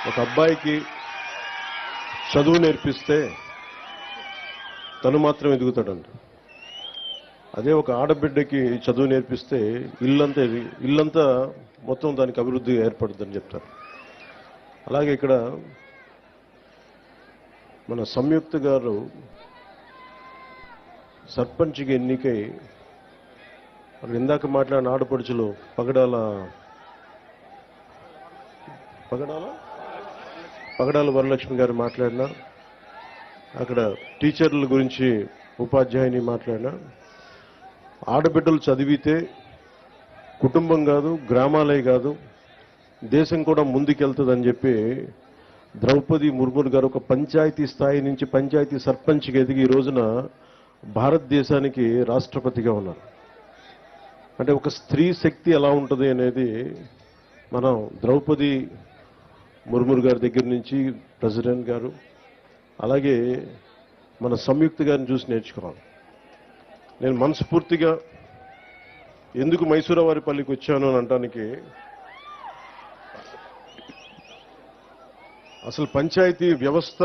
ఒక అబ్బాయికి చదువు నేర్పిస్తే తను మాత్రం ఎదుగుతాడంట. అదే ఒక ఆడబిడ్డకి చదువు నేర్పిస్తే ఇల్లంతా మొత్తం దానికి అభివృద్ధి ఏర్పడుతుందని చెప్తారు. అలాగే ఇక్కడ మన సంయుక్త గారు సర్పంచ్కి ఎన్నికై ఇందాక మాట్లాడిన ఆడపడుచులు పగడాల వరలక్ష్మి గారు మాట్లాడినారు. అక్కడ టీచర్ల గురించి ఉపాధ్యాయుని మాట్లాడినా. ఆడబిడ్డలు చదివితే కుటుంబం కాదు, గ్రామాలే కాదు, దేశం కూడా ముందుకెళ్తుందని చెప్పి ద్రౌపది ముర్ము గారు ఒక పంచాయతీ స్థాయి నుంచి పంచాయతీ సర్పంచ్కి ఎదిగి ఈ రోజున భారతదేశానికి రాష్ట్రపతిగా ఉన్నారు. అంటే ఒక స్త్రీ శక్తి ఎలా ఉంటుంది అనేది మనం ద్రౌపది ముర్ము గారి దగ్గర నుంచి ప్రెసిడెంట్ గారు, అలాగే మన సంయుక్త గారిని చూసి నేర్చుకోవాలి. నేను మనస్ఫూర్తిగా ఎందుకు మైసూరావారిపల్లికి వచ్చాను అని అనడానికి, అసలు పంచాయతీ వ్యవస్థ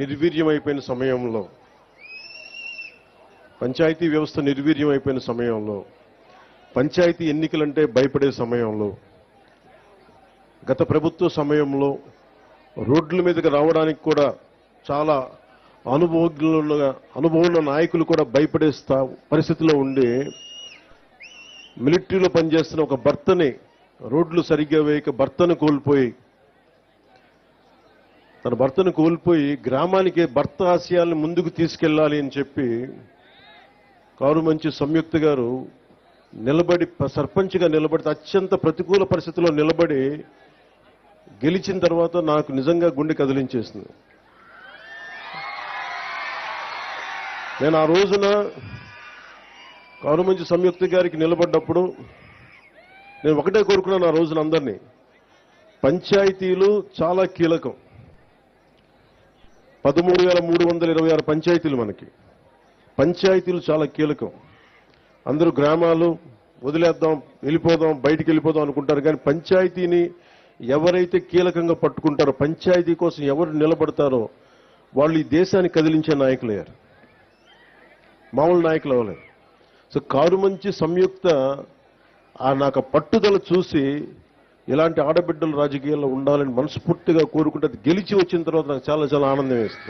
నిర్వీర్యమైపోయిన సమయంలో పంచాయతీ ఎన్నికలంటే భయపడే సమయంలో, గత ప్రభుత్వ సమయంలో రోడ్ల మీదకి రావడానికి కూడా చాలా అనుభవం నాయకులు కూడా భయపడే పరిస్థితిలో ఉండి మిలిటరీలో పనిచేస్తున్న ఒక భర్తని రోడ్లు సరిగ్గా వేయక తన భర్తను కోల్పోయి గ్రామానికి భర్త ఆశయాలను ముందుకు తీసుకెళ్లాలి అని చెప్పి కారుమంచి సంయుక్త గారు సర్పంచ్గా నిలబడి అత్యంత ప్రతికూల పరిస్థితుల్లో నిలబడి గెలిచిన తర్వాత నాకు నిజంగా గుండె కదిలించేసింది. నేను ఆ రోజున కారుమంచి సంయుక్త గారికి నిలబడ్డప్పుడు నేను ఒకటే కోరుకున్నాను ఆ రోజున అందరినీ, పంచాయతీలు చాలా కీలకం. 13,326 పంచాయతీలు మనకి. పంచాయతీలు చాలా కీలకం. అందరూ గ్రామాలు వదిలేద్దాం, బయటికి వెళ్ళిపోదాం అనుకుంటారు. కానీ పంచాయతీని ఎవరైతే కీలకంగా పట్టుకుంటారో, పంచాయతీ కోసం ఎవరు నిలబడతారో వాళ్ళు ఈ దేశాన్ని కదిలించే నాయకులయ్యారు, మామూలు నాయకులు అవ్వలేదు. సో కారుమంచి సంయుక్త నాకు పట్టుదల చూసి ఇలాంటి ఆడబిడ్డలు రాజకీయాల్లో ఉండాలని మనస్ఫూర్తిగా కోరుకుంటే, గెలిచి వచ్చిన తర్వాత నాకు చాలా చాలా ఆనందం వేస్తుంది.